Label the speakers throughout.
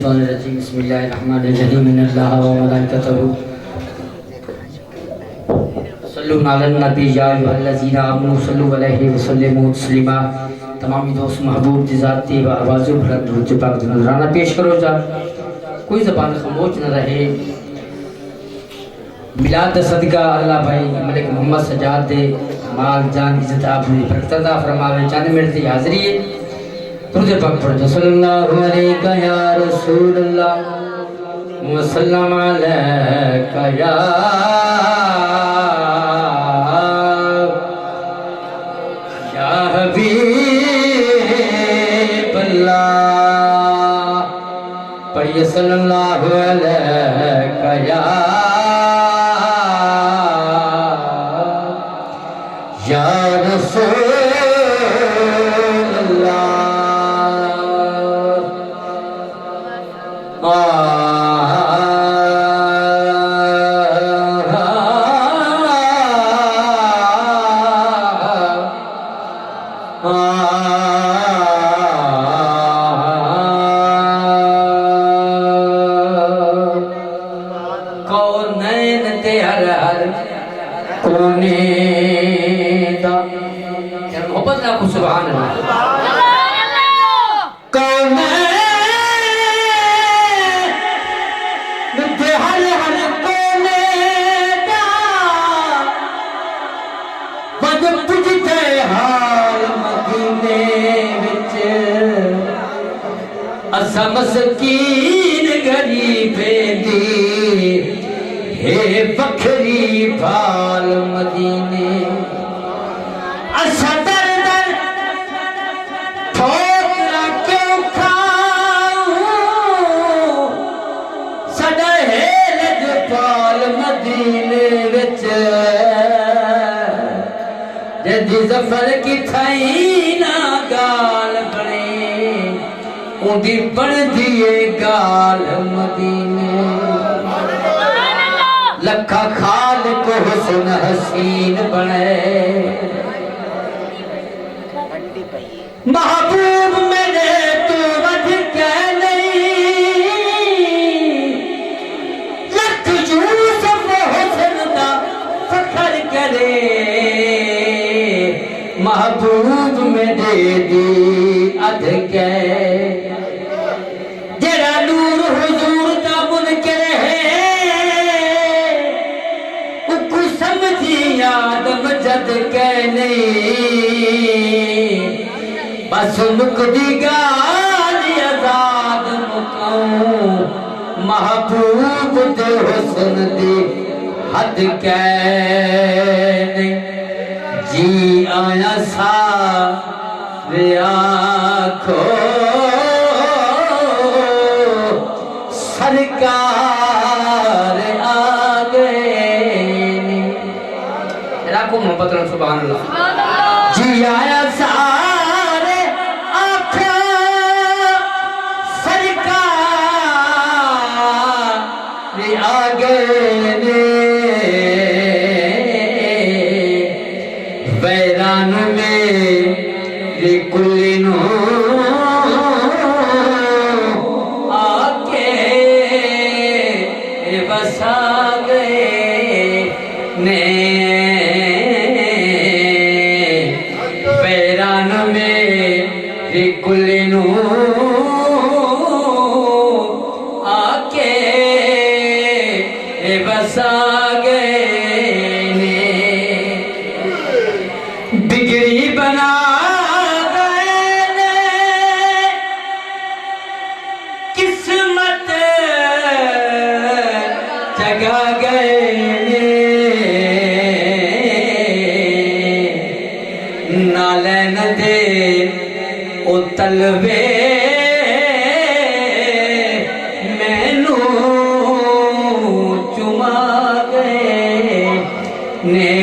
Speaker 1: بسم اللہ الرحمن الرحیم ان اللہ و ملائکتہ صلوا علی النبی یا ایھا الذین آمنوا صلوا علیہ وسلموا تسلیما۔ تمامی دوست محبوب ذاتی و آواز بلند درود پاک نذرانہ پیش کرو جا، کوئی زبان خاموش نہ رہے۔ میلاد صدقہ اللہ بھائی ملک محمد سجاد دے مال جان عزت آپ نے برکت عطا فرماوے۔ چاند مرتی حاضری ہے درود پاک پڑھ صلی اللہ علیہ یا رسول اللہ وسلم علیکہ یا حبیب اللہ، پڑھیے صلی اللہ علیکہ یا رسول کونین تے ہر کونے دا محبت لاکھو سبحان اللہ۔ کونین تے ہر کونے دا بد پجتے حال مدینے وچ اسا مسکین غریبیں دی ہے بکھری بھال مدینے، اسا در در ٹھوکرا کیوں کھاؤں، سڈا ہے لجپال مدینے وچ جدی ظفر کی تھائی نا گال بنے اندی بڑھ دیے گال مدینے، لکھا خال کو حسن حسین بنے، محبوب میرے تو ود کے نہیں، لکھ یوسف حسن دا فخر کرے، محبوب میرے دی ادھ کے جڑا نور حضور دا منکر ہے، اکو سمجھی آدم جد کے نہیں، بس مکدی گالی آزاد مکاؤں، محبوب دے حسن دی حد کے نہیں، جی آیا سا وے آنکھو سرکار آگئے، راکو محبت رہا سبحان اللہ۔ جی آیا سارے آنکھا سرکار آگئے، ویران میں لکلنو آکے بسا گئے نے، ویران میں لکلنو آکے بسا گئے نے، بگڑی بنا گئے نے قسمت جگا گئے نے، نالین دے او تلوے مینوں چما گئے نے،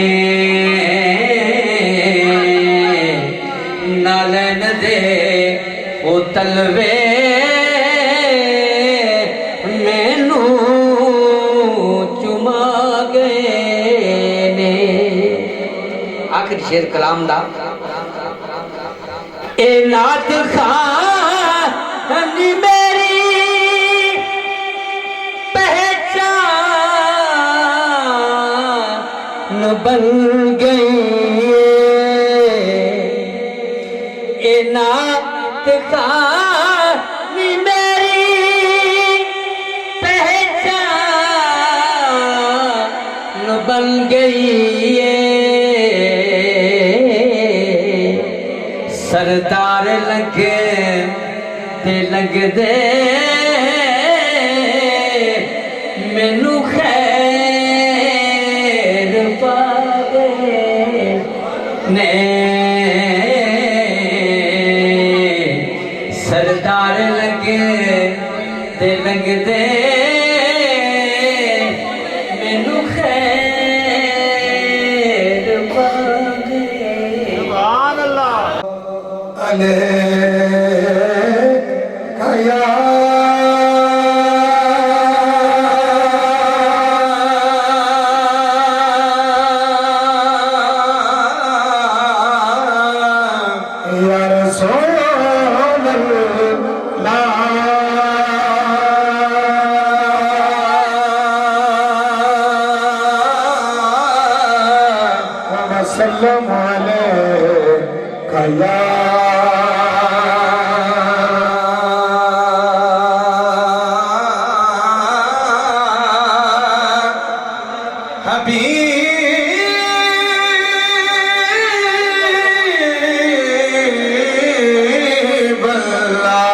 Speaker 1: نالین دے او تلوے مینوں چما گئے نے۔ آخر شیر کلام دا، اے نعت خان میری بن گئی اے نعت خوانی میری پہچان بن گئی سردار لگے تے لگ دے مینوں خیر پاوے نے سردار لگے تے لگ دے مینوں خیر پاوے
Speaker 2: سبحان اللہ
Speaker 3: وسلم عليك يا حبيب الله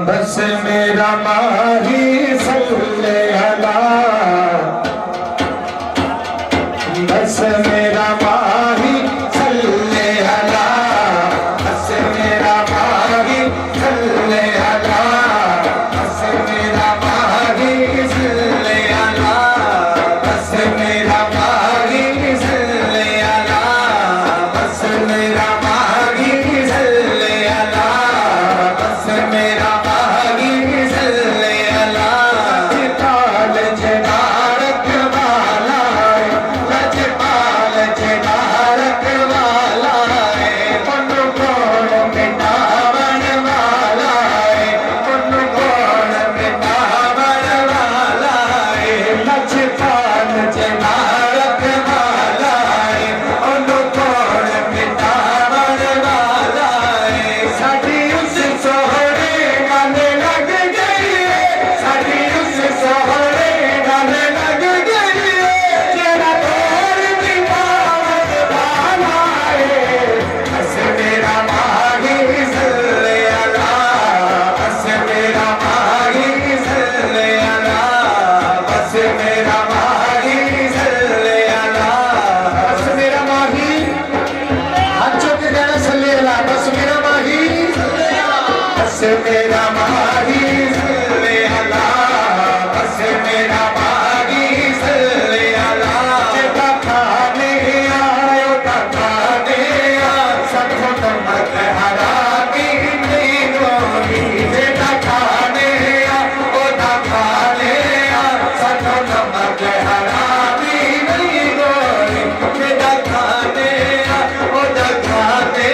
Speaker 3: بس میرا ماہی صلی اللہ بس میرا ماہی صلی اللہ بس میرا ماہی صلی اللہ بس میرا ماہی صلی اللہ بس میرا ماہی صلی اللہ بس میرا ماہی صلی اللہ بس میرا ماہی صلی اللہ جتال جنارک والا لجپال جنارک والا من کون مٹاون والا من کون مٹاون والا لجپال جنارک والا من کون مٹاون والا ساڈی اس سوہنے گل لگ گئی ساڈی اس سوہنے گل لگ گئی جڑا دور دی پاون والا بس میرا ماہی صلی اللہ بس میرا ماہی صلی اللہ بس میرا ماہی صلی اللہ بس میرا ماہی ہاتھ چوک کے کہنا صلی اللہ بس میرا ماہی بس میرا ماہی صلی اللہ بس میرا ماہی صلی اللہ جدا کھانے آئے تا کھانے سکھوں نمک حرامی نہیں گوری جدا کھانے آئے تا کھانے سکھوں نمک حرامی نہیں گوری جدا کھانے آئے تا کھانے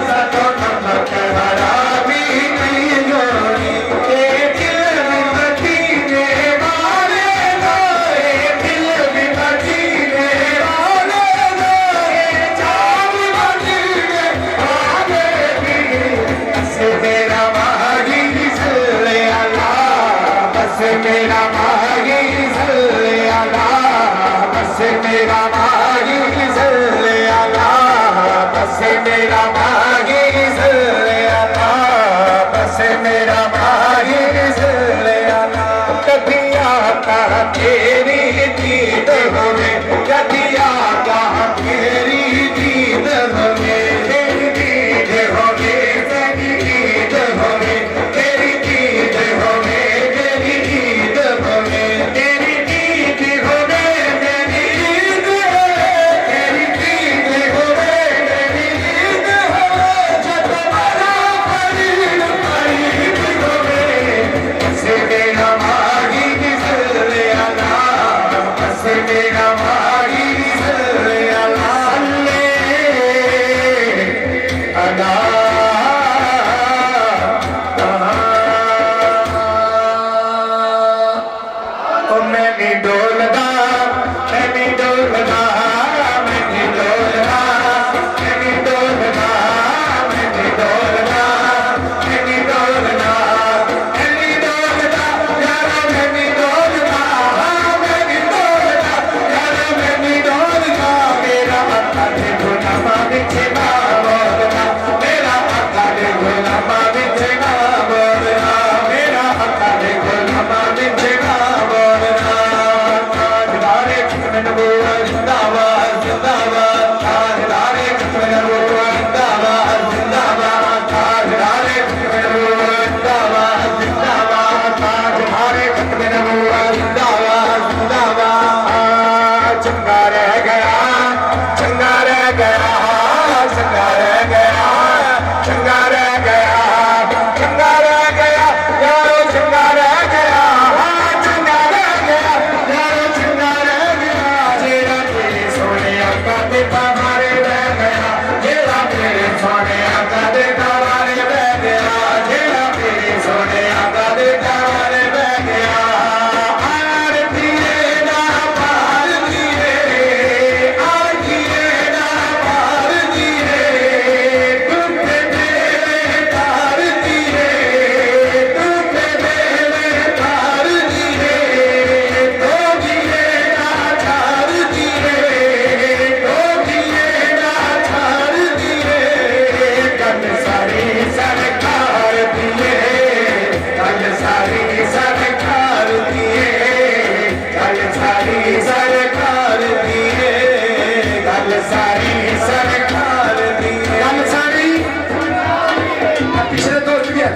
Speaker 3: سکھوں نمک حرامی نہیں گوری اے دل بھی مدینے والے دو اے دل بھی مدینے والے دو اے جان مدینے والے بھی بس میرا ماہی صلی اللہ بس میرا ماہی صلی اللہ بس میرا ماہی صلی اللہ بس میرا ماہی صلی اللہ بس میرا ماہی صلی اللہ کبھی آقا تیری دید ہوئے کبھی آقا تیری دید ہوئے تیری دید ہوئے تیری دید ہوئے تیری دید ہوئے تیری دید ہوئے تیری دید ہوئے تیری دید ہوئے تیری دید ہوئے تیری دید ہوئے جب ہمارا فرید فرید ہوئے بس میرا ماہی صلی اللہ بس میرا ماہی صلی اللہ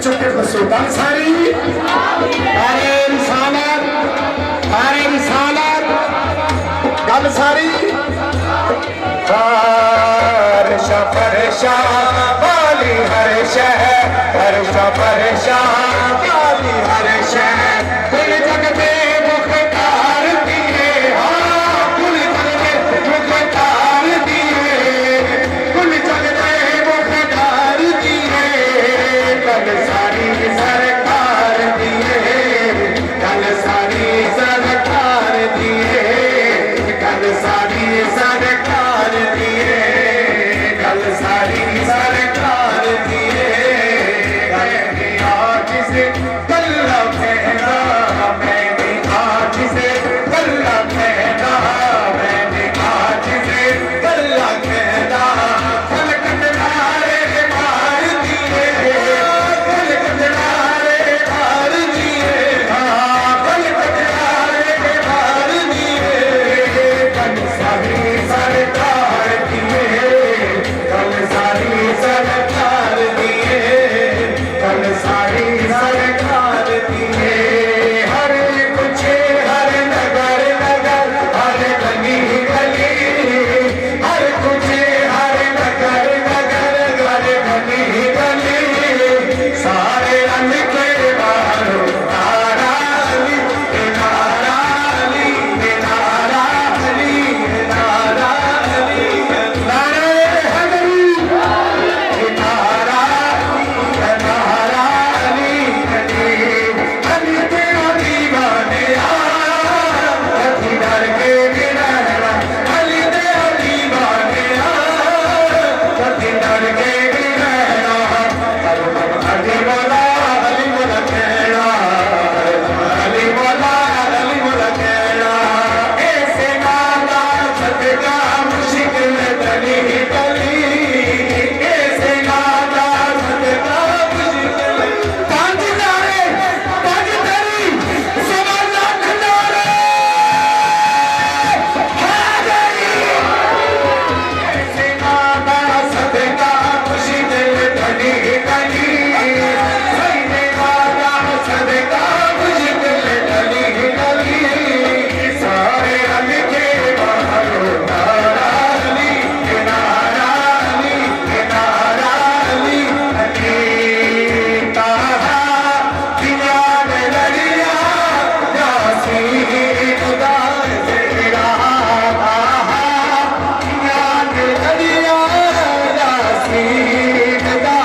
Speaker 3: چک کے بسو گل ساری ارے رسالت گل ساری ہرشا پرشا والی ہر شہر ہرشا پرشا والی ہر شہر کل جگ میں مختار دیے کل جگ میں مختار دیے کل جگ میں مختار دیے کل ساری سرکار دیے کل ساری سرکار دیے کل ساری سرکار دیے کل ساری سرکار دیے آج سے کل پہنا میں نے آج سے کل پہنا میں نے آج سے کل پہنا کل کٹنارے مار دیے کل کٹنارے مار دیے کل کٹنارے مار دیے کل ساری سرکار دیے کل ساری سرکار دیے کل ساری سرکار دیے ہر کچھ ہر نگر نگر ہر گلی گلی ہر کچھ ہر نگر نگر ہر گلی گلی سارے رنگ کے بارو نارا علی نارا علی نارا علی نارا علی نارا حیدری نارا نارا علی علی تیرا دیوانے کبھی ڈر کے بھی رہنا علی تیرا دیوانے کبھی ڈر کے بھی رہنا علی مولا کہنا علی مولا کہنا ایسے نادا صدقہ مشکل گلی گلی ایسے نادا صدقہ مشکل پانچ نعرے پانچ تیری سوا لاکھ نعرے حیدری ایسے نادا صدقہ مشکل گلی گلی ایسے نادا صدقہ مشکل گلی گلی سارے رنگ کے بہارو نارا علی نارا علی نارا علی علی تاہا بنیاد لڑیا یاسین خدا تیرا تاہا بنیاد لڑیا یاسین خدا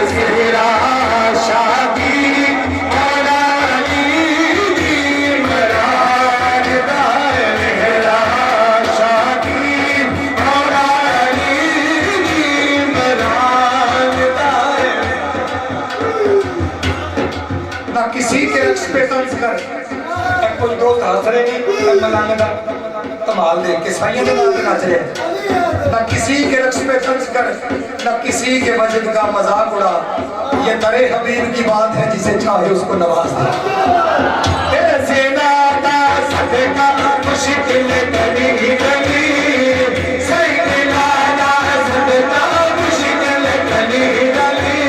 Speaker 3: تیرا شادی مولا علی دی مراد دائر میرا شادی مولا علی دی مراد دائر نہ کسی کے رقص پہ طنز کر کوئی دوست ہنس رہے نہیں ملانے کا کمال دیکھ کے سائیاں دے نام پہ ناچ رہے نہ کسی کے رقص پہ طنز کر نہ کسی کے مجد کا مذاق اڑا یہ درے حبیب کی بات ہے جسے چاہے اس کو نواز دے ایسے نادا صدقہ مشکل گلی گلی سید نادا صدقہ مشکل گلی گلی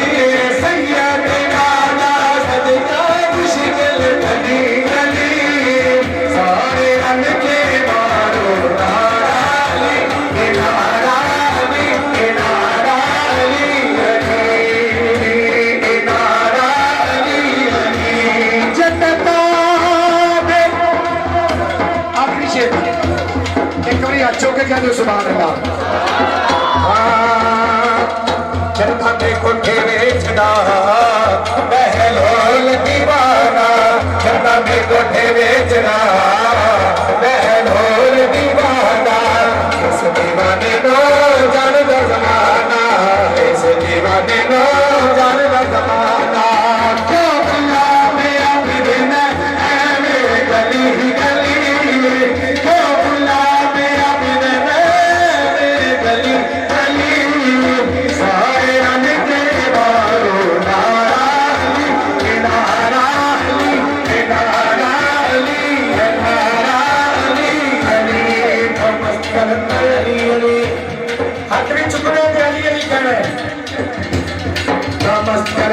Speaker 3: سید نادا صدقہ مشکل گلی گلی سارے رنگ کے بارو نارا علی نارا علی نارا علی نارا علی جنتا میں آخری شیر ایک بڑی اچھوں کے کہہ دو سبحان اللہ جنتا میں کوٹھے بیچنا بہلول دیوانہ جنتا میں کوٹھے بیچنا بہلول دیوانہ اس دیوانے کو جان دا زمانہ اس دیوانے کو جان دا زمانہ کیوں بلا میں عبد نے اے میرے گلی گلی کیوں بلا میں عبد نے میرے گلی گلی سارے رنگ کے بارو نارا علی نارا علی نارا علی نارا علی علی علی ہاتھ بھی چکنے علی علی کہنا ہے نمسکار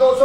Speaker 2: 200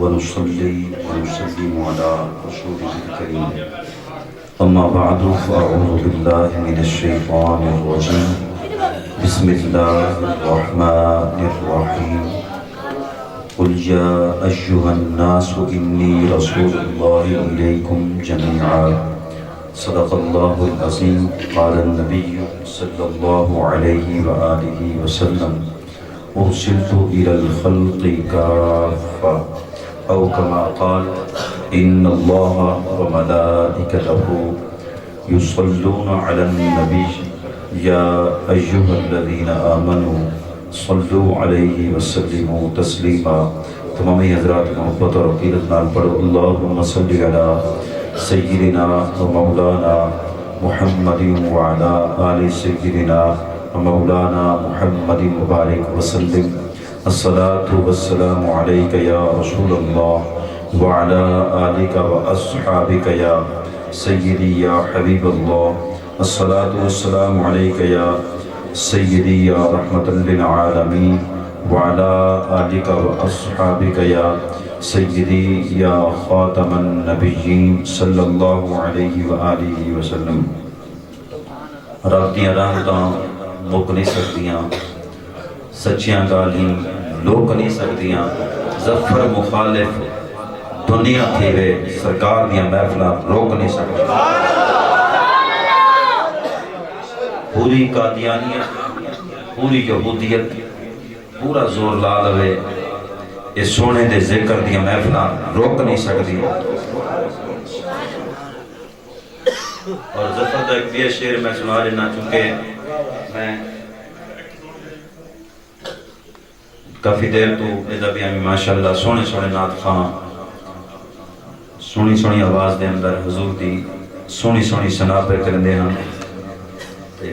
Speaker 4: ونصلي ونسلم على رسوله الكريم أما بعد فأعوذ بالله من الشيطان الرجيم بسم الله الرحمن الرحيم قل يا أيها الناس إني رسول الله إليكم جميعا صدق الله العظيم قال النبي صلى الله عليه وآله وسلم أرسلت إلى الخلق كافة أو كما قال إن الله وملائكته يصلون على النبي يا أيها الذين آمنوا صلوا عليه وسلموا تسلیما. تمامی حضرات محبت اور عقیدت نال پڑھو اللہم صلی علی سیدنا و مولانا محمد وعلا آل سیدنا و مولانا محمد مبارک وسلم. الصلاة والسلام علیک یا رسول اللہ وعلا آلک و اصحابک یا سیدی یا حبیب اللہ. الصلاة والسلام علیک یا سیدی یا رحمت للعالمین وعلا آلک و اصحابک یا سیدی یا خاتم النبیین صلی اللہ علیہ وآلہ وسلم. راتیاں رحمتاں مک نہیں سکتیاں، سچیاں گالیاں لوک نہیں سکتیاں. ظفر مخالف دنیا تھے وے سرکار دیاں محفلاں روک نہیں سکتی. پوری قادیانیت، پوری یہودیت پورا زور لا لوے اس سونے دے ذکر دیاں محفلاں روک نہیں سکتی. اور ظفر دا ایک دیا شعر میں سنا لینا، چونکہ میں کافی دیر تو ادھا بھی ہمیں ماشاءاللہ سونے سونے نات خان سونی سونی آواز دے اندر حضور دی سونی سونی سنا پہ کرندے ہیں.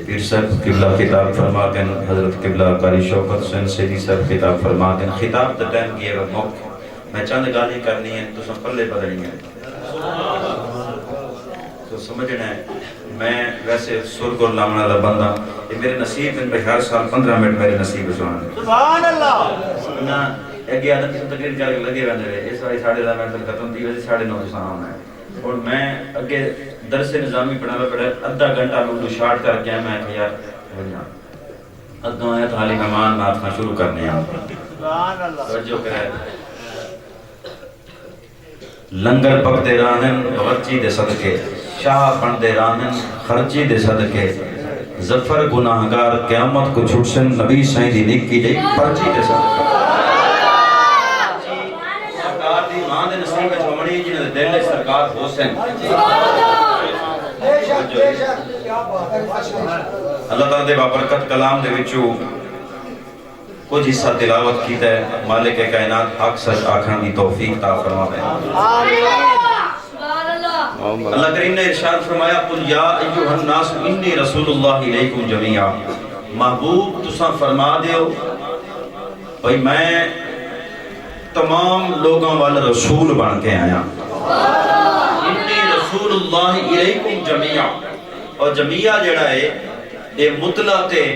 Speaker 4: پیر صاحب قبلہ خطاب فرما کے حضرت قبلہ قاری شوکت حسین سیدی صاحب خطاب فرما کے خطاب دا ٹائم کیے گا موقع میں چند گالی کرنی ہے تو سن پلے بدلنی ہے تو سمجھنا ہے. میں ویسے سرگور لامنا دا بندہ یہ میرے نصیب ان پہ ہر سال 15 منٹ میرے نصیب سنانے
Speaker 2: سبحان اللہ.
Speaker 4: نا ایک آدم کی تقریر کر کے لگے رہنے رہے اس والی 10:30 منٹ تک ختم تھی ویسے 9:30 سنا ہے. اور میں اگے درس نظامی پڑھانا پڑا ادھا گھنٹہ میں اردو شارٹ کر کے میں کہ یار ادھا آیا تو حالی مہمان ناتھاں شروع کرنے ہیں.
Speaker 2: سبحان اللہ.
Speaker 4: توجہ کرے لنگر پک دے رانن غرچی دے صدقے شاہ پن دے رانن خرچی دے صدقے ظفر گناہگار قیامت کو چھٹسن نبی سائیں دی نکی جائی پرچی دے صدقے. سرکار دی ماں دے نصیب ہے چھوڑی جنہیں دے دل سرکار حسین. اللہ تعالیٰ دے بابرکت کلام دے وچو کچھ حصہ تلاوت کیتا ہے. مالک کائنات حق سچ آکھن دی توفیق تا فرماوے. اللہ کریم نے ارشاد فرمایا قل یا ایھا الناس انی رسول اللہ الیکم جمیعا. محبوب تساں فرما دیو بھئی میں تمام لوگاں والا رسول بن کے آیا. انی رسول اللہ الیکم جمیعا. اور جمیعا جڑا ہے یہ مطلق ہے.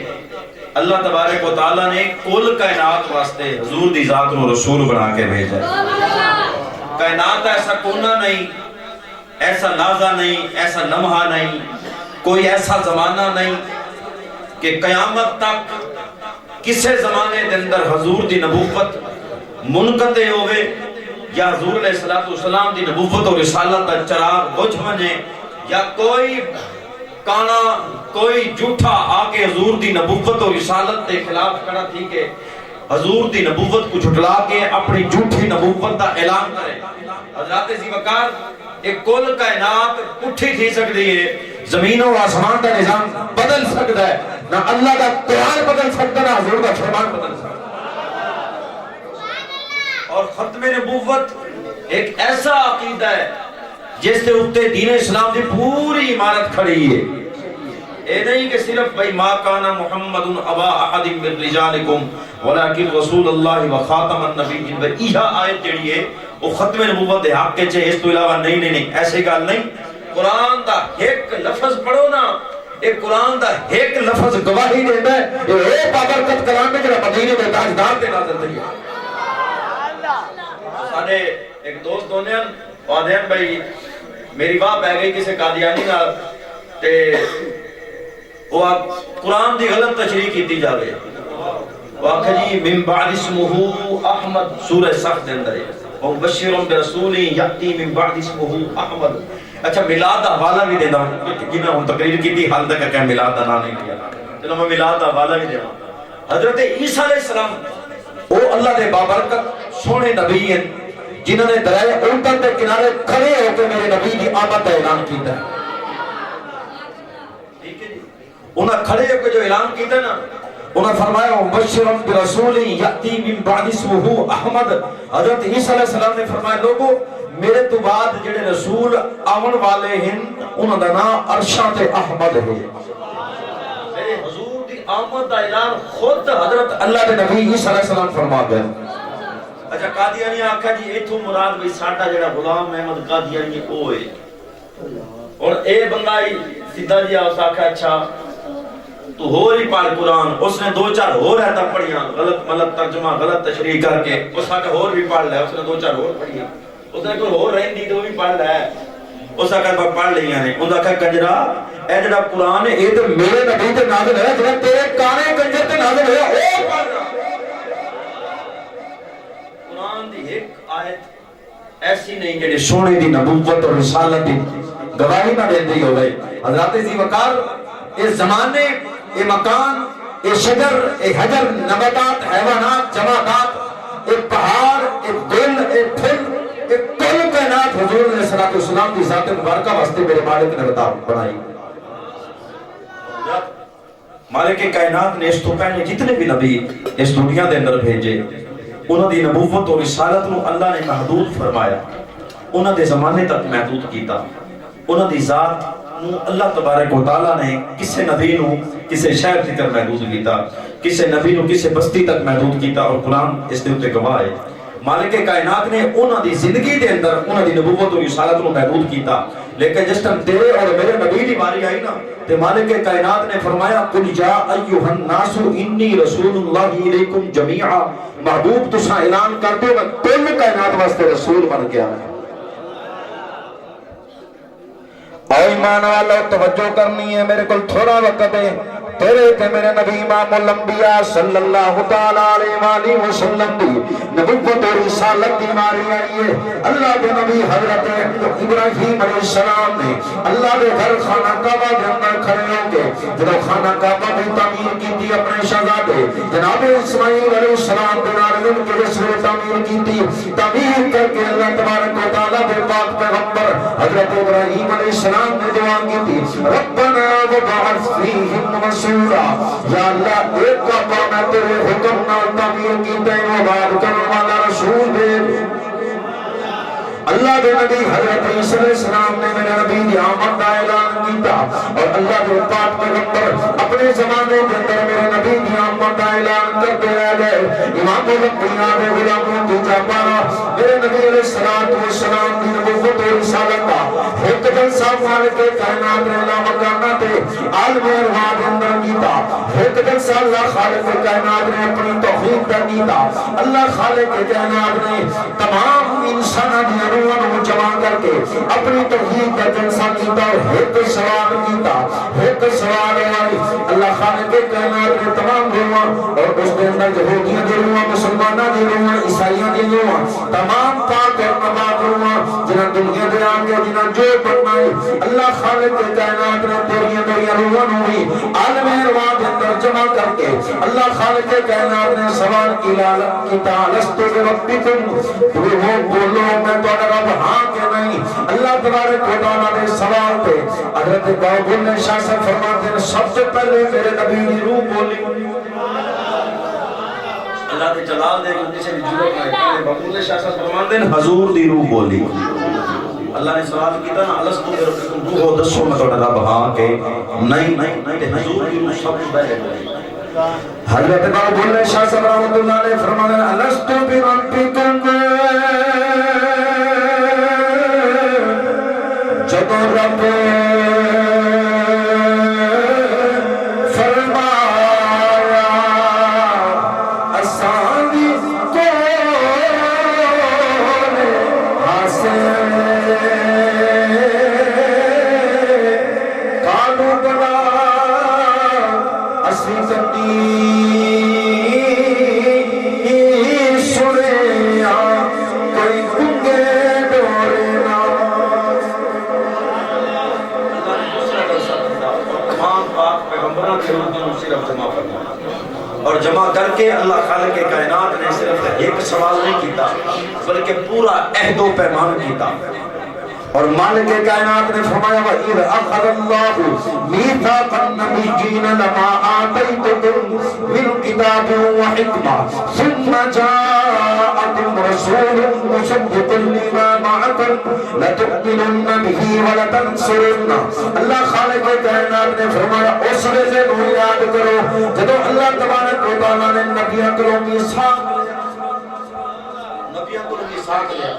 Speaker 4: اللہ تبارک و تعالیٰ نے کل کائنات واسطے حضور دی ذات کو رسول بنا کے بھیجا ہے. کائنات ایسا کونا نہیں، ایسا لحظہ نہیں، ایسا لمحہ نہیں، کوئی ایسا زمانہ نہیں کہ قیامت تک کسے زمانے دے اندر حضور دی نبوت منقطع ہوئے یا حضور علیہ السلام دی نبوت اور رسالت دا چراغ بجھ ونے یا کوئی کانا کوئی جھوٹا آکے حضور دی نبوت اور رسالت دے خلاف کھڑا تھی کہ حضور دی نبوت کو جھٹلا کے اپنی جھوٹی نبوت دا اعلان کرے. حضرات زیوکار ایک کل کائنات اٹھی تھی سکتی ہے، زمین و آسمان کا نظام بدل سکتا ہے، نہ اللہ کا قرآن بدل سکتا نہ حضور کا فرمان بدل سکتا. اور ختم نبوت ایک ایسا عقیدہ ہے جس سے اتے دین اسلام کی پوری عمارت کھڑی ہے. اے نہیں کہ صرف بھئی ما کانا محمد ابا احد من رجالکم ولیکن رسول اللہ و خاتم النبیین. بھئی یہ آیت جڑی ہے وہ ختم نبوت دے حق کے چھے، اس تو علاوہ نہیں ایسے گال نہیں. قرآن دا ایک لفظ پڑھو نا، ایک قرآن دا ایک لفظ گواہی دیتا ہے یہ بابرکت کلام میں جڑا مدینے میں تاجدار تے نازل تھی ہے. ساڈے ایک دوست ہونے آدھے بھائی میری واہ پہ گئی کسی قادیانی نال تے وہ قرآن دی غلط تشریح کیتی جاوے وہ آکھا جی من بعد اسمہ احمد سورہ صف دے اندر ہے ومبشر برسول یاتی من بعد اسمہ احمد. اچھا میلاد دا حوالہ بھی دینا کہ میں ہن تقریر کیتی حال تک کہ میلاد دا نام نہیں لیا چلو میں میلاد دا حوالہ بھی دینا. حضرت عیسیٰ علیہ السلام وہ اللہ دے بابرکت سونے نبی ہیں جنہوں نے درائے اردن دے کنارے کھڑے ہو کے میرے نبی کی آمد کا اعلان کیتا ہے. انہاں کھڑے ہو کے جو اعلان کیتا ہے نا انہاں فرمایا مبشرا برسول یاتی من بعد اسمہ احمد. حضرت عیسیٰ علیہ السلام نے فرمایا لوگو میرے تو بعد جڑے رسول آون والے ہیں انہاں دا نام عرشاں تے احمد ہے. میرے حضور دی آمد دا اعلان خود حضرت اللہ دے نبی عیسیٰ علیہ السلام فرما گئے. اچھا قادیانی آکھا جی ایتھوں مراد بھی ساڈا جڑا غلام احمد قادیانی او ہے اور اے بندہ سیدھا جی اس آکھا اچھا تو ہو ہی پڑھ قرآن. اس نے دو چار ہو رہتا پڑھیاں غلط ملت ترجمہ غلط تشریح کر کے اس آکھا اور بھی پڑھ لے. اس نے دو چار اور پڑھیاں اس نے کوئی اور رہن دی تو بھی پڑھ لے. اس آکھا پڑھ لیاں نے. انہاں آکھا کنجرا اے جڑا قرآن ہے اے تے میرے نبی تے نازل ہے جڑا تیرے کانے کنجر تے نازل ہویا او پڑھ رہا. قرآن دی ایک آیت ایسی نہیں جڑی سونے دی نبوت اور رسالت دی گواہی نہ دیندی ہوے. حضرات ذی وقار اس زمانے اے مکان اے شجر اے حجر نباتات حیوانات جماعات اے پہاڑ اے دل اے پھل اے کل کائنات حضور علیہ الصلوۃ والسلام کی ذات مبارکہ واسطے میرے مالک نے بنائی. مالک کائنات نے اس تو پہلے جتنے بھی نبی اس دنیا دے اندر بھیجے انہاں دی نبوت اور رسالت نو اللہ نے محدود فرمایا. انہاں دے زمانے تک محدود کیتا. انہاں دی ذات نو اللہ تبارک و تعالیٰ نے کسے نبی نو کسے شہر تک محدود کیتا کسے نبی نو کسے بستی تک محدود کیتا اور قرآن اس دے اوتے گواہ ہے. مالک کائنات نے انہاں دی زندگی دے اندر انہاں دی نبوت اور رسالت نو محدود کیتا. لیکن جس ٹائم تیرے اور میرے نبی دی باری آئی نا تے مالک کائنات نے فرمایا قل یا ایھا الناس انی رسول اللہ الیکم جمیعا. محبوب تساں اعلان کر دو میں کل کائنات واسطے رسول بن گیا ہے. اور ایمان والو توجہ کرنی ہے میرے کل تھوڑا وقت ہے. تیرے تے میرے نبی امام الانبیاء صلی اللہ تعالی علیہ وآلہ وسلم دی نبوت اور رسالت دی ماری آئی ہے. اللہ کے نبی حضرت ابراہیم علیہ السلام نے اللہ کے گھر خانہ کعبہ کے اندر کھڑے ہو کے جب خانہ کعبہ کی تعمیر کی تھی اپنے شہزادے جناب اسماعیل علیہ السلام بنار ان کے جسر تعمیر کی تھی. تعمیر کر کے اللہ تبارک و تعالیٰ کے پاک پیغمبر حضرت ابراہیم علیہ السلام نے دعا کی تھی ربنا وبعث فیہم رسولا. یا اللہ ایک کا میں تیرے حکم نہ تعمیر کی تے وبعد کرنے والا رسول دے. اللہ کے نبی حضرت عیسیٰ علیہ السلام نے میرے نبی دی آمد کا اعلان کیتا اور اللہ کے پاک پیغمبر اپنے زمانے کے اندر میرے نبی دی آمد کا اعلان کرتے رہ گئے. امام الانبیاء نے غلاموں کی جاپارا میرے نبی علیہ السلام کی نبوت اور رسالت کا ایک جلسہ مالک کائنات نے اعلان کرنا تے عالم ارواح اندر کیتا. ایک جلسہ اللہ خالق کائنات نے اپنی توفیق کا کیتا. اللہ خالق کائنات نے تمام انسانوں کی روحوں جمع کر کے اپنی توحید کا جلسہ کیتا اور ایک سوال کیتا. ایک سوال ہے اللہ خالق کائنات نے تمام روحوں اور اس کے اندر یہودیاں دی روحوں مسلمانوں دی روحوں عیسائیوں دی روحوں تمام پاک اور نپاک روحوں جنہاں دنیا دے آگے جنہاں جو پڑھنا ہے اللہ خالق کائنات نے تیریاں روحوں ہوئی عالم ارواح کے اندر جمع کر کے اللہ خالق کائنات نے سوال کیتا لست بربکم وہ بولو میں تو رب ہاں کہ نہیں. اللہ تبارک و تعالیٰ نے سوال پہ حضرت بابل نے شاہ سے فرماتے ہیں سب سے پہلے میرے نبی کی روح بولی. اللہ دے جلال دے کسی بھی جلوک نہیں بابل نے شاہ سے فرماتے ہیں حضور دی روح بولی. اللہ نے سوال کیتا نا الستو بربکم روح دسو میں تو رب ہاں کہ نہیں حضور دی روح سب سے پہلے بولی. حضرت بابل نے شاہ سے رحمت اللہ نے فرماتے ہیں الستو بربکم جب رب فرمایا اسانی کو جمع کر کے اللہ خالق کائنات نے صرف ایک سوال نہیں کیتا بلکہ پورا عہد و پیمان کیتا اور مالک کائنات نے فرمایا وَإِذْ أَخَذَ اللَّهُ مِيثَاقَ النَّبِيِّينَ لَمَا آتَيْتُكُم مِّن كِتَابٍ وَحِكْمَةٍ ثُمَّ جَاءَكُمْ رَسُولٌ مُصَدِّقٌ لِّمَا مَعَكُمْ لَتُؤْمِنُنَّ بِهِ وَلَتَنصُرُنَّهُ اللہ خالق کائنات نے فرمایا اس ویلے کو یاد کرو جب اللہ تبارک و تعالیٰ نے نبیوں کو میثاق لیا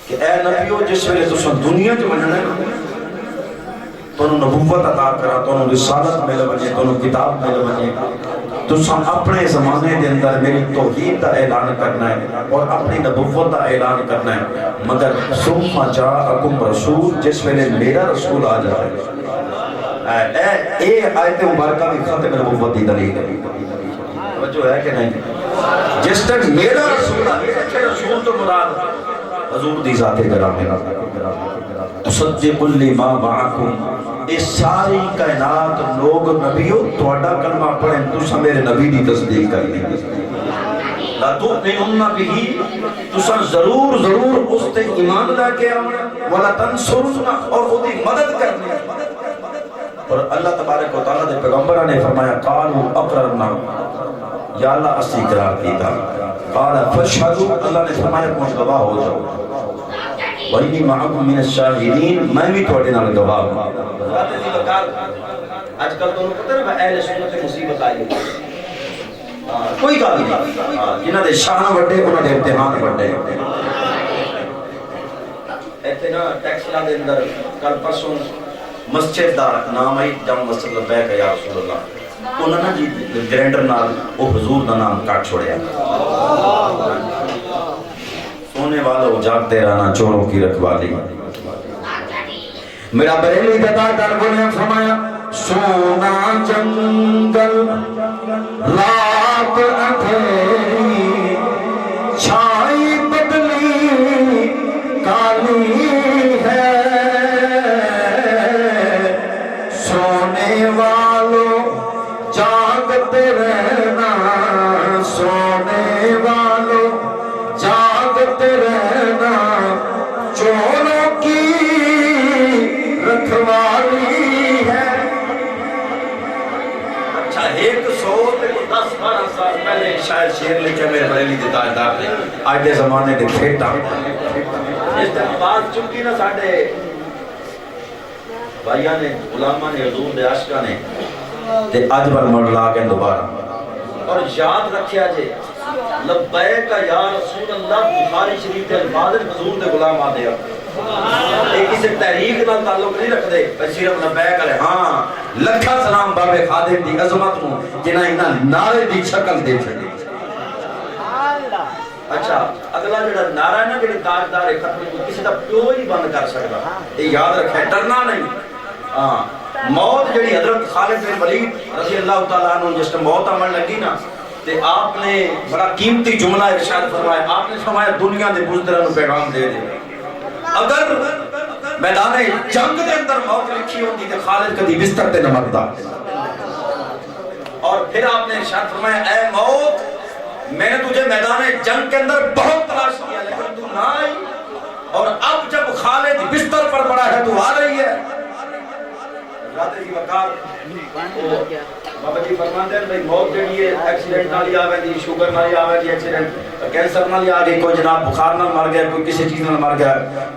Speaker 4: کہ اے نبیو جس ویلے تساں دنیا جو مننا ہے تو نبوت عطا کرا تو رسالت مل وجے تو کتاب مل وجے تساں اپنے زمانے دے اندر میری توحید کا اعلان کرنا ہے اور اپنی نبوت کا اعلان کرنا ہے مگر ثم جاءکم رسول جس ویلے میرا رسول آ جائے اے آیت مبارکہ بھی ختم نبوت کی دلیل ہے توجہ ہے کہ نہیں جس تک میرا رسول آ جائے رسول تو مراد حضور دی ذات گرامی تصدق لما معکم اس ساری کائنات لوگ نبیوں تواڈا کلمہ پڑھیں تساں میرے نبی دی تصدیق کرنی لا تؤمنون به تساں ضرور اس تے ایمان لا کے آؤ ولا تنصرون اور وہ دی مدد کرنی اور اللہ تبارک و تعالیٰ دے پیغمبرہ نے فرمایا قالوا اقررنا یا اللہ اسی اقرار کیتا قال فاشهدوا اللہ نے فرمایا کچھ گواہ ہو جاؤ وَإِنِّي مَعَكُمْ مِنَ الشَّاهِدِينَ میں بھی تھوڑے نال گواہ ہوں آج کل تو پتہ ہے اہل سنت سے مصیبت آئی کوئی گل نہیں جنہاں دے شان وڈے انہاں دے امتحان وڈے ایتھے نا ٹیکسلا دے اندر کل پرسوں مسجد دا نام ہے جامع مسجد لبیک یا رسول اللہ انہاں نا جی گرینڈر نال او حضور دا نام کاٹ چھوڑیا سونے والوں جاگتے رہنا چوروں کی رکھوالی میرا بریلی دتا کر نے فرمایا سونا جنگل رات اندھیری چھائی بدلی کالی ہے سونے والوں جاگتے رہنا سونے والوں جاگتے رہنا چوروں کی رکھوالی ہے اچھا 110-12 سال پہلے شاید شیر لکھے میرے بریلی دیتا ہے دار نے آج دے زمانے دے کھیٹا اس دن بات چکی نا ساڑھے بھائیاں نے غلامہ نے حضور دے عاشقہ نے تے آج بار مر لا کے دوبارہ اور یاد رکھیا جے لبیک یا رسول اللہ بخاری شریف دے الفاظ حضور دے غلام آ دیا ایک کسی تحریک نال تعلق نہیں رکھ دے صرف لبیک علیہ ہاں لکھا سلام بابے خادم دی عظمت نو جنہاں انہاں نعرے دی شکل دے چھڑی اچھا اگلا جڑا نعرہ ہے نا جڑے تاجدار ختم کسی دا پیو ہی بند کر سکدا یہ یاد رکھے ڈرنا نہیں ہاں موت جڑی حضرت خالد بن ولید رضی اللہ تعالیٰ عنہ جس موت عمل لگی نا تے آپ نے بڑا قیمتی جملہ ارشاد فرمایا آپ نے فرمایا دنیا دے بزدلوں پیغام دے دے اگر میدان جنگ دے اندر موت لکھی ہوتی تے خالد کدی بستر تے نہ مردا اور پھر آپ نے ارشاد فرمایا اے موت میں نے تجھے میدان جنگ کے اندر بہت تلاش کیا لیکن تو نہ آئی اور اب جب خالد بستر پر پڑا ہے تو آ رہی ہے راتے کی وقار بابا جی فرماتے ہیں بھئی موت جڑی ہے ایکسیڈنٹ نہ لیا ہوئے دی شوگر نہ لیا ہوئے دی ایکسیڈنٹ کینسر نہ لیا گئی کوئی جناب بخار نہ مر گیا کوئی کسی چیز نہ مر گیا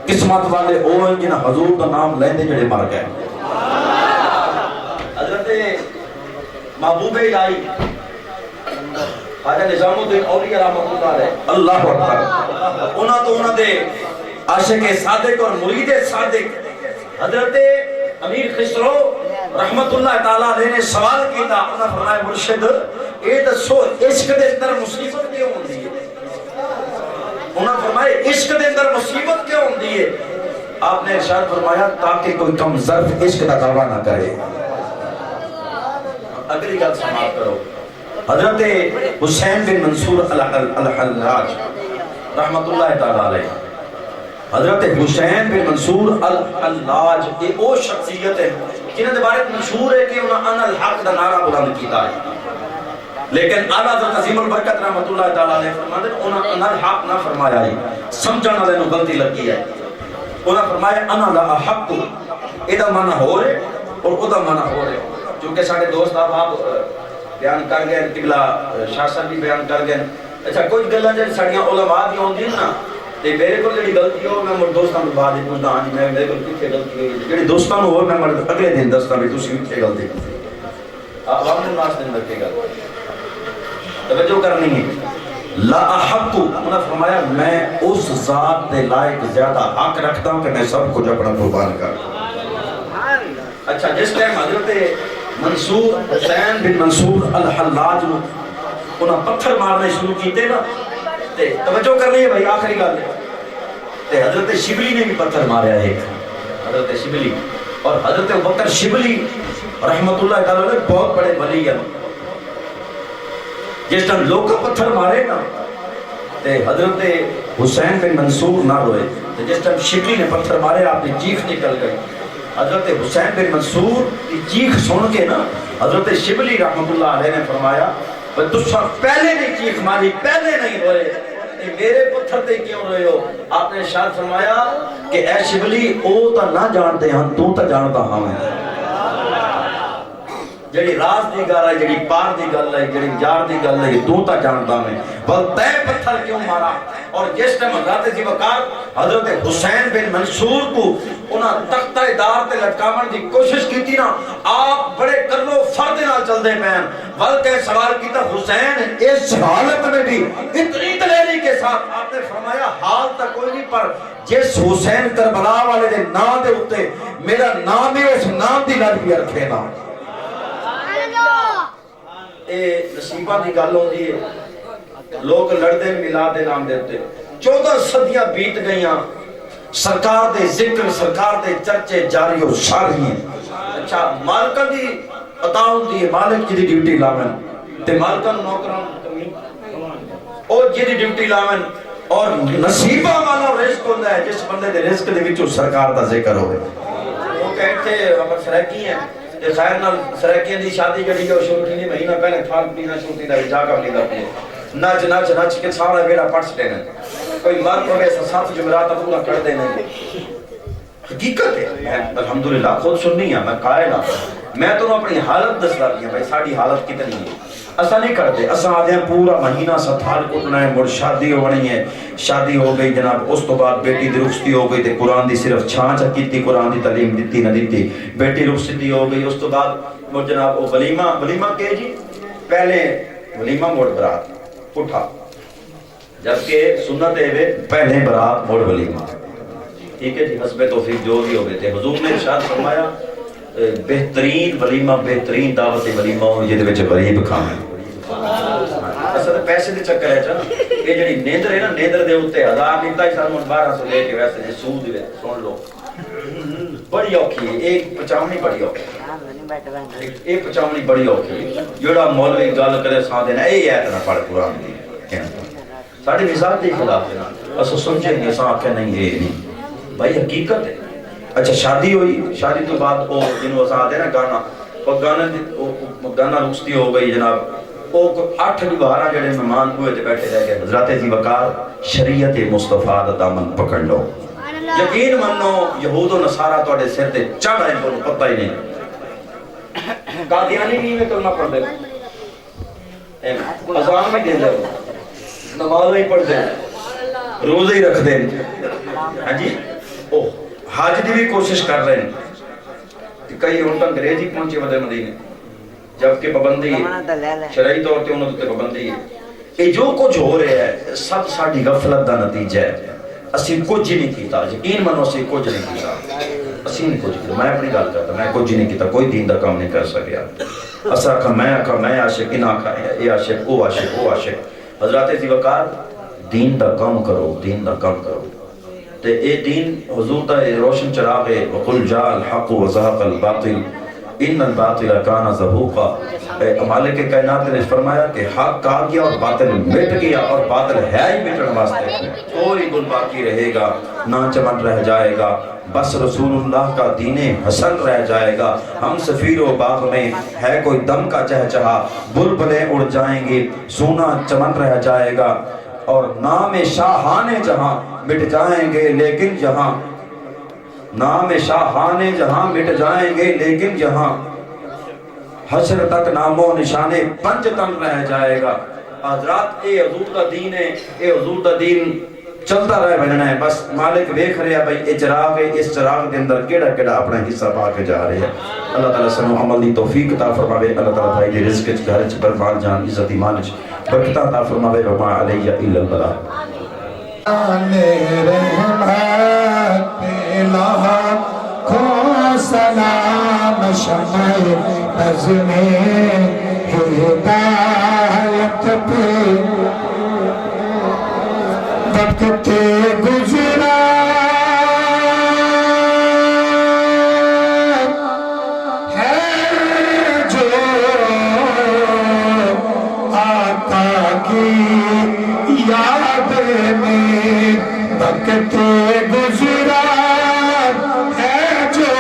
Speaker 4: قسمت والے او ہیں جنہاں حضور کا نام لیندے جڑے مر گئے حضرت محبوب الہی خواجہ نظام الدین اولیاء رحمۃ اللہ علیہ اللہ اکبر انہاں تو انہاں دے عاشق صادق اور مرید صادق حضرت امیر خسرو رحمت اللہ تعالیٰ علیہ نے سوال کیتا انہاں فرمایا مرشد اے دسو عشق دے اندر مصیبت کیوں ہوندی ہے انہاں فرمایا عشق دے اندر مصیبت کیوں ہوندی ہے آپ نے ارشاد فرمایا تاکہ کوئی کم ظرف عشق کا دعویٰ نہ کرے اگلی گل سماعت کرو حضرت حسین بن منصور الحلاج رحمت اللہ تعالیٰ علیہ حضرت حسین بن منصور الحلاج یہ وہ شخصیت ہے جنہوں نے بارے مشہور ہے کہ انہوں نے الحق دا نعرہ بلند کیتا ہے لیکن اعلیٰ حضرت عظیم البرکت رحمت اللہ تعالیٰ علیہ فرماتے ہیں انہاں انہاں حق نہ فرمایا ہی سمجھانا لینو غلطی لگی ہے انہاں فرمایا انا لا حق ایدہ معنی ہو رہے اور ادھا معنی ہو رہے چونکہ ساڑھے دوست آپ بیان کر گئے قبلہ شاہ صاحب بھی بیان کر گئے اچھا کچھ گلہ جائے ساڑھیاں علماء دی ہوں دین نا تے میرے کو جڑی غلطی ہو میں مر دوستاں کو بعد ہی پوچھتا ہاں جی میں میرے کو کتھے غلطی ہوئی جڑی دوستاں ہو میں مر اگلے دن دستا بھی تسی کتھے غلطی عوام الناس دن رکھے گا توجہ کرنی ہے لا حق انہاں فرمایا میں اس ذات دے لائق زیادہ حق رکھتا ہوں کہ میں سب کچھ اپنا قربان کر اچھا جس ٹائم حضرت منصور حسین بن منصور الحلاج انہاں پتھر مارنے شروع کیتے نا تے توجہ کرنی ہے بھائی آخری گل تے حضرت شبلی نے بھی پتھر ماریا ایک حضرت شبلی اور حضرت بکر شبلی رحمت اللہ تعالیٰ نے بہت بڑے ولی ہیں جس طرح لوگ پتھر مارے نا تے حضرت حسین بن منصور نہ روئے تے جس طرح شبلی نے پتھر مارے آپ کی چیخ نکل گئی حضرت حسین بن منصور کی چیخ سن کے نا حضرت شبلی رحمت اللہ علیہ نے فرمایا تُسا پہلے نہیں چیخ ماری پہلے نہیں روئے میرے پتھر تے کیوں روئے ہو آپ نے ارشاد فرمایا کہ اے شبلی او تا نہ جانتے ہیں تو تا جانتا ہوں جڑی راز دی گل ہے جڑی پار دی گل ہے جڑی یار دی گل ہے تو تا جانتا میں بل تے پتھر کیوں مارا اور جس ٹائم حضرت ذی وقار حضرت حسین بن منصور کو انہاں تختہ دار تے لٹکاون دی کوشش کیتی نا آپ بڑے کرلو فرد نال چلدے پین بلکہ سوال کیتا حسین اس حالت میں بھی اتنی دلیری کے ساتھ آپ نے فرمایا حال تک کوئی نہیں پر جس حسین کربلا والے دے نام دے اتے میرا نام ہے اس نام دی لڑ بھی رکھے نا اے نصیبہ دی گل ہوندی ہے لوگ لڑدے میلاد دے نام دیتے 14 صدیاں بیت گئیاں سرکار دے ذکر سرکار دے چرچے جاری و ساری ہیں اچھا مالکہ دی عطا ہوندی ہے مالک جی دی ڈیوٹی لاون تے مالکہ نوکران کمی او جی دی ڈیوٹی لاون اور نصیبہ والا رزق ہوندہ ہے جس بندے دے رزق دے وچوں سرکار دا ذکر ہوئے وہ کہتے ہیں ہمیں سرکی ہیں کہ خیر نال سرکیاں دی شادی جڑی ہے شروع کی نہیں مہینہ پہلے کھال پینا شروع کی دا جاگا نہیں دا پی نچ نچ نچ کے سارا بیڑا پڑھ سٹے ہیں کوئی مر پڑے ساتھ جمعرات پورا کر دینے حقیقت ہے میں الحمدللہ خود سننی ہے میں قائل ہوں میں تو اپنی حالت دس رہی ہوں بھائی ساڑی حالت کتنی ہے ایسا نہیں کرتے ایسا آدھے ہیں پورا مہینہ ستھال کٹنا ہے مڑ شادی ہونی ہے شادی ہو گئی جناب اس تو بعد بیٹی دی رخصتی ہو گئی تے قرآن دی صرف چھانچ کیتی قرآن دی تعلیم دیتی نہ دیتی بیٹی رخصتی ہو گئی اس تو بعد مڑ جناب ولیمہ کہ جی پہلے ولیمہ مڑ برات اٹھا جبکہ سنت ہے پہلے برات مڑ ولیمہ ٹھیک ہے جی حسب توفیق جو بھی ہو گئے تھے حضور نے ارشاد فرمایا بہترین ولیمہ بہترین دعوت ولیمہ ہو یہ دے وچ غریب کھانے اصل پیسے دے چکر ہے چاہ یہ جڑی نیندر ہے نا نیندر دے ہوتے 1000 نیتا ہی سال 1200 لے کے ویسے جی سود دے سن لو بڑی اوکھی ہے ایک پچاونی بڑی اوکھی ہے ایک پچاونی بڑی اوکھی ہے جڑا مولوی گل کرے سا دینا اے ایت نہ پڑھ قرآن دی ساڑھے مزاج دے خلاف ہے اسو سمجھیں گے سا آکھے نہیں یہ نہیں بھائی حقیقت ہے اچھا شادی ہوئی شادی تو بعد وہ جنہوں اسا دے نا گانا اور گانا رخصتی ہو گئی جناب وہ 8 12 جڑے مہمان ہوئے تے بیٹھے رہ گئے حضرت ذی وقار شریعت مصطفیٰ دا دامن پکڑ لو یقین منو یہود و نصارہ توڑے سر تے چڑھ رہے کو پتہ ہی نہیں قادیانی نہیں میں کلمہ پڑھ دے اذان میں دے دے نماز ہی پڑھ دے روزے ہی رکھ دے ہاں جی حج دی بھی کوشش کر رہے ہیں کئی ان تک انگریزی پہنچے ودے مدینے جبکہ پابندی شرعی طور تے انہوں تے پابندی ہے یہ جو کچھ ہو رہا ہے سب ساڈی غفلت دا نتیجہ ہے اسی کچھ نہیں کیتا یقین منو اسی کچھ نہیں کیتا اسی نہیں کچھ کیتا میں اپنی گل کرتا میں کچھ نہیں کیتا کوئی دین دا کام نہیں کر سکیا اسا آکھا میں عاشق انہاں آکھا اے عاشق او عاشق او عاشق حضرت ذی وقار دین دا کام کرو دین دا کام کرو تے اے دین حضور دا روشن چراغ ہے وقل جاء الحق وزهق الباطل ان الباطل کان زہوقا، مالک کائنات نے فرمایا کہ حق آ گیا اور باطل مٹ گیا، اور باطل ہے ہی مٹن واسطے، کوئی گل باقی رہے گا نہ چمن رہ جائے گا، بس رسول اللہ کا دین حسن رہ جائے گا۔ ہم سفیر و باغ میں ہے کوئی دم کا چہچہا، بلبلیں اڑ جائیں گے، سونا چمن رہ جائے گا، اور نام شاہان جہاں مٹ جائیں گے لیکن جہاں، نام شاہان جہاں مٹ جائیں گے لیکن جہاں، حشر تک نام و نشان پنج تن رہ جائے گا۔ حضرات اے حضور دا دین ہے، اے حضور دا دین چلتا رہے بجنا ہے، بس مالک دیکھ رہے ہیں بھائی اے چراغ ہے، اس چراغ کے اندر کیڑا کیڑا اپنا حصہ پا کے جا رہے ہیں۔ اللہ تعالیٰ سنو عمل دی توفیق عطا فرماوے، اللہ تعالیٰ بھائی دی رزق وچ گھر وچ برباد جان عزت ایمان وچ برکت عطا فرماوے، وما علیہ الا البلاغ۔
Speaker 3: سلام شمع نظم ہدایت پہ وقت گزرا ہے جو آقا کی یاد میں، وقت گزرا ہے جو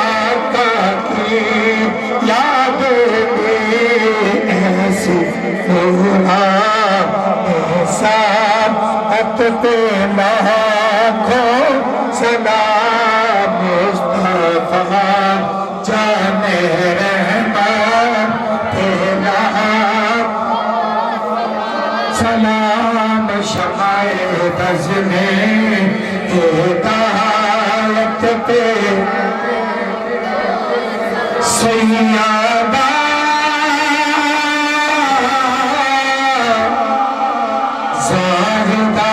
Speaker 3: آقا کی یاد میں، ایسی نورا ساعت پہ لاکھوں سلام مصطفیٰ جان رحمان تیرا سلام شمع بز میں ہدایت پہ سیادہ زاہدہ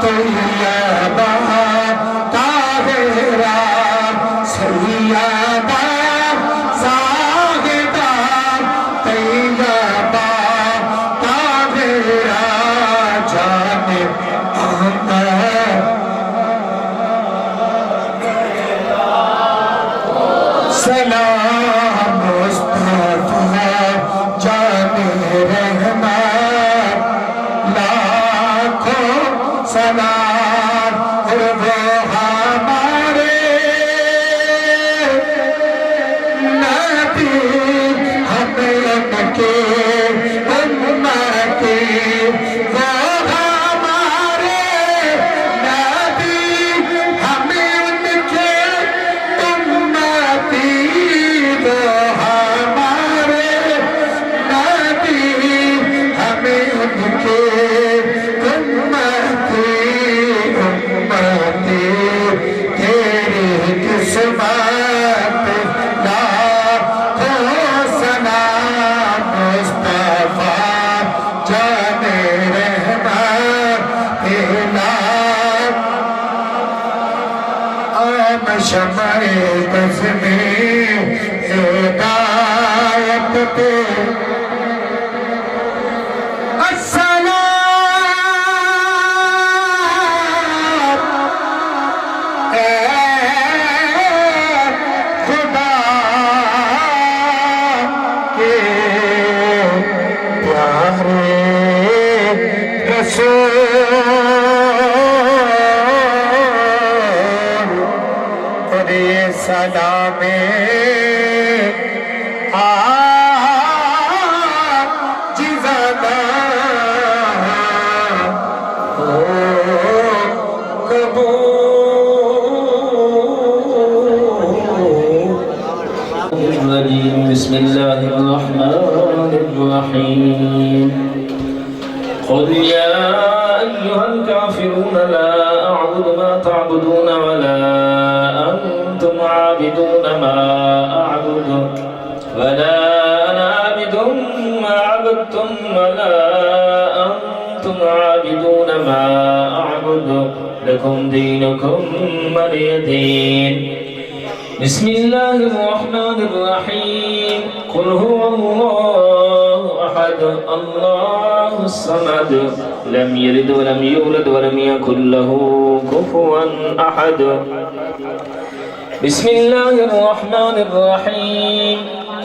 Speaker 3: طیبہ طاہرہ سیادہ زاہدہ طیبہ طاہرہ جان احمد سلام مصطفیٰ جان رحمان لاکھوں سلام، وہ ہمارے نبی ہم ان کے امتی، وہ ہمارے نبی ہم ان کے امتی، وہ ہمارے نبی ہم ان کے امتی، امتی تیری قسمت لاکھوں سلام مصطفیٰ جان رحمان تیرا عام شمع بز میں ہدایت پہ سلام جزادہ
Speaker 1: بسم اللہ الرحمن الرحیم قل یا ایہا الکافرون لا اعبد ما تعبدون ولا انتم عابدون ما اعبد ولا انا عابد ما عبدتم ولا انتم عابدون ما اعبد لکم دینکم ولی دین۔ بسم اللہ الرحمن الرحیم قل هو اللہ احد اللہ الصمد
Speaker 5: لم يلد ولم يولد ولم يكن له كفوا أحد. بسم الله الرحمن الرحيم.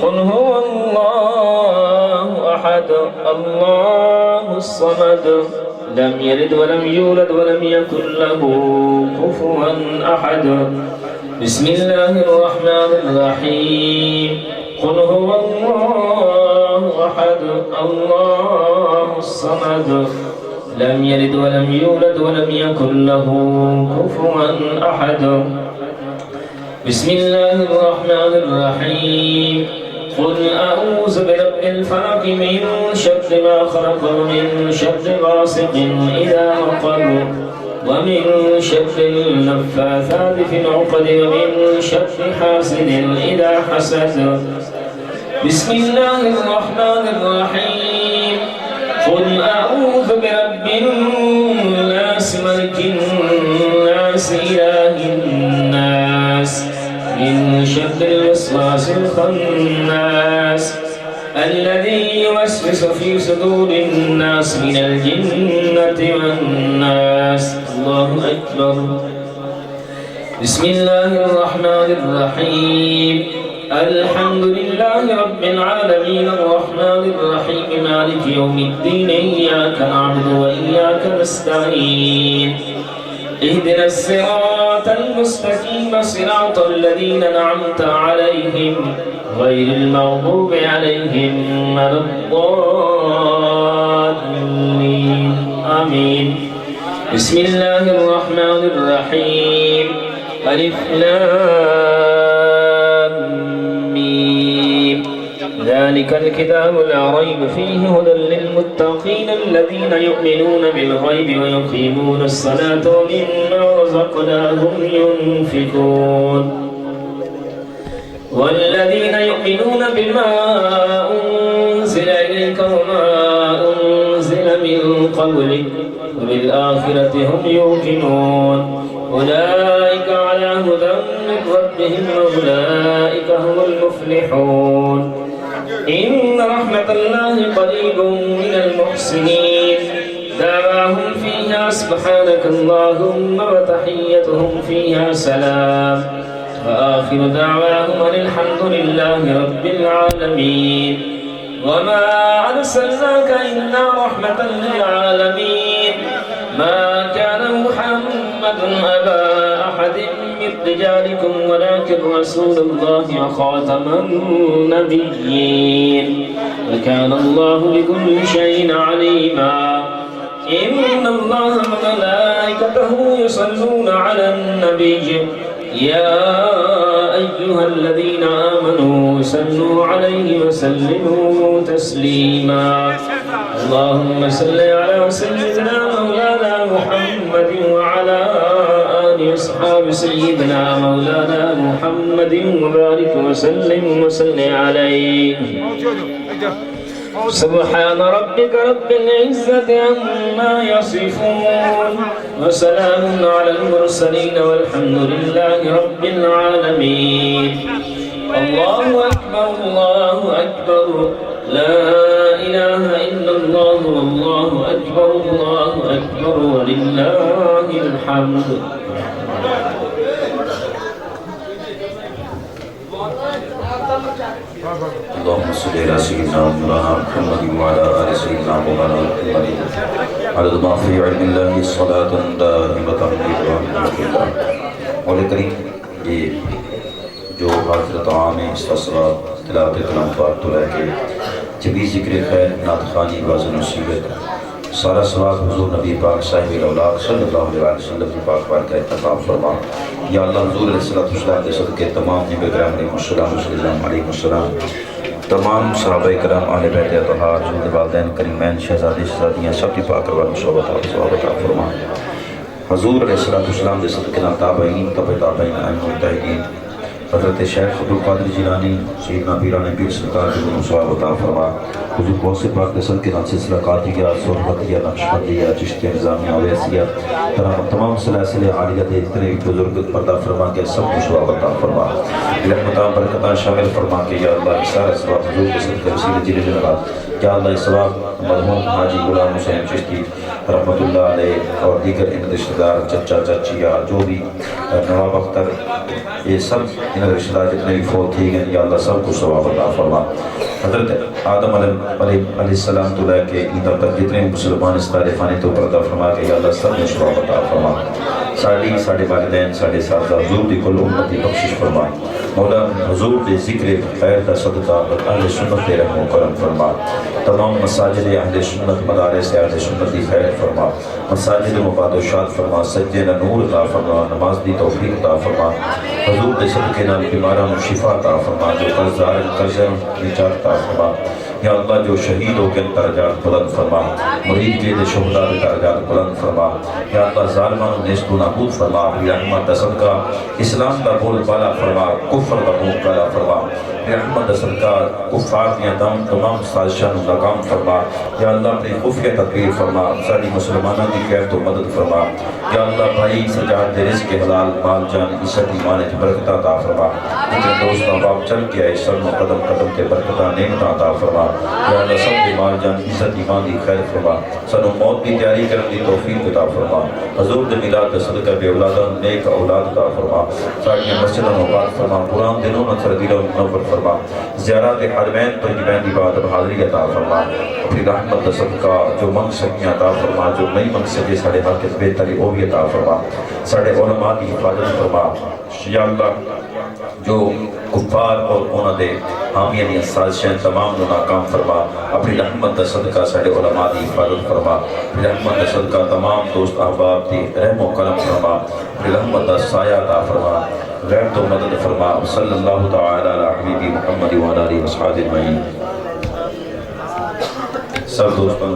Speaker 5: قل هو الله أحد الله الصمد لم يلد ولم يولد ولم يكن له كفوا أحد. بسم الله الرحمن الرحيم. قل هو الله أحد الله الصمد لم يلد ولم يولد ولم يكن له كفوا أحد. بسم الله الرحمن الرحيم. قل أعوذ برب الفلق من شر ما خلق ومن شر غاسق إذا وقب ومن شر النفاثات في العقد ومن شر حاسد إذا حسد. بسم الله الرحمن الرحيم. قل أعوذ برب الناس ملك الناس إله الناس من شر الوسواس الخناس الذي يوسوس في صدور الناس من الجنة والناس. الله أكبر. بسم الله الرحمن الرحيم. الحمد لله رب العالمين الرحمن الرحيم مالك يوم الدين إياك نعبد وإياك نستعين اهدنا الصراط المستقيم صراط الذين أنعمت عليهم غير المغضوب عليهم ولا الضالين آمين. بسم الله الرحمن الرحيم. ألف لام ميم. ذلك الكتاب لا ريب فيه هدى للمتقين الذين يؤمنون بالغيب ويقيمون الصلاة ومما رزقناهم ينفقون. والذين يؤمنون بما أنزل إليك وما أنزل من قبلك وبالآخرة هم يوقنون. أولئك على هدى من ربهم وأولئك هم المفلحون. إن رحمة الله قريب من المحسنين. دعواهم فيها سبحانك اللهم وتحيتهم فيها سلام وآخر دعواهم أن الحمد لله رب العالمين. وما أرسلناك إلا رحمة للعالمين. ما كان محمد أبا أحد من رجالكم ولكن رسول الله وخاتم النبيين وكان الله بكل شيء عليما. إن الله وملائكته يصلون على النبي يا أيها الذين آمنوا صلوا عليه وسلموا تسليما. اللهم صل على سيدنا مولانا محمد وعلى آل أصحاب سيدنا مولانا محمد وبارك وسلم وصل عليه. سبحان ربك رب العزة عما يصفون وسلام على المرسلين والحمد لله رب العالمين. الله أكبر الله أكبر لا إله إلا الله والله أكبر الله أكبر ولله الحمد.
Speaker 4: اللهم صل على سيدنا مولانا محمد وعلى آل سيدنا مولانا محمد عدد ما في علم الله صلاة دائمة بدوام مولى کریم یہ جو حاضرت عام استصلاح تلاوت کلام پاک تو لے کے جبی ذکر خیر نعت خوانی باز نصیبت سارا ثواب حضور نبی پاک صاحب الاولاق صلی اللہ علیہ وسلم کی پاک بار کا اتفاق فرما. یا اللہ حضور علیہ السلام کے صدقے تمام نبی کرام علیہ السلام علیہ السلام تمام صحابہ کرام اہل بیت اطہار جنود والدین کریمین شہزادی شہزادیاں سب کی پاک روان صحبت فرما. حضور علیہ السلام کے صدقے تابعین تبع تابعین ائمہ مجتہدین حضرت شیخ عبدالقادر جیلانی سیدنا پیران پیر سرکار کی صحبت فرما. حضور غوث پاک کے صدقے نال سلسلہ قادریہ، صحبتیہ، نقشبندیہ، چشتیہ، نظامیہ، اویسیہ، تمام سلاسل عالیہ دے جتنے بھی بزرگ پردہ فرما کے سب کو ثواب عطا فرما، رحمتاں برکتاں شامل فرما کے یا اللہ سارا ثواب حضور کے صدقے وسیلے جلے جلالات، یا اللہ ثواب مرحوم حاجی غلام حسین چشتی رحمت اللہ علیہ اور دیگر ان رشتہ دار چچا چچیا جو بھی نواب اختر یہ سب ان رشتہ دار جتنے بھی فوت تھے گئے یا اللہ سب کو ثواب عطا فرما۔ حضرت آدم علیہ السلام تو لے کے ان تک جتنے مسلمان اس تعریفانے تو پردہ فرما کے یا اللہ سب کو ثواب عطا فرما، ساڑھے والدین ساڑھے ساتھ حضور دی کل امتی بخشش فرما، مولا حضور دے ذکر خیر دا صدقہ اہل سنت دے رحم و کرم فرما، تمام مساجد اہل سنت مدارس اہل سنت دی خیر فرما، مساجد مباد و شاد فرما، سجدے نہ نور عطا فرما، نماز دی توفیق عطا فرما، حضور دے صدقے نال بیماران و شفا عطا فرما، جو قرضدار قرضوں نجات عطا فرما، یا اللہ جو شہید ہو کے درجات بلند فرما، مرید کے دے شہداء دے درجات بلند فرما، یا اللہ ظالمان نیست و نابود فرما، رحمت دا صدقہ اسلام دا بول بالا فرما، کفر دا منہ کالا فرما، رحمت دا صدقہ کفار دیا تمام سازشان ناکام فرما، یا اللہ اپنی خفیہ تدبیر فرما، ساری مسلمانوں کی خیر تو مدد فرما، یا اللہ بھائی سجاد دے رزق حلال مال جان عزت ایمان کی برکت عطا فرما، جتنے دوست احباب چل کے آئے سر و قدم قدم تے برکت نعمت عطا فرما، یا اللہ سب کے مال جان عزت ایمان کی خیر فرما، سنو موت کی تیاری کرنے کی توفیق عطا فرما، حضور دے میلاد کا صدقہ بے اولادہ نیک اولاد عطا فرما، ساری مسجدوں آباد فرما، قرآن دنوں نہ تردیلوں منور فرما، زیارات حرمین طیبین دی بات حاضری عطا فرما، اپنی رحمت دا صدقہ جو منگ سکیاں عطا فرما، جو نہیں منگ سکے ساڑھے حاکت بہتری وہ بھی عطا فرما، ساڑھے علماء دی حفاظت فرما، یا اللہ جو کفار اور انہوں دے حامیاں دی سازشیں تمام نو ناکام فرما، اپنی رحمت دا صدقہ ساڑھے علماء دی حفاظت فرما، اپنی رحمت دا صدقہ تمام دوست احباب دی رحم و کرم فرما، اپنی رحمت دا سایہ عطا فرما، غیر تو مدد فرما، صلی اللہ تعالی علی حبیبی محمد و علی آلہ و اصحابہ اجمعین۔ سب دوستوں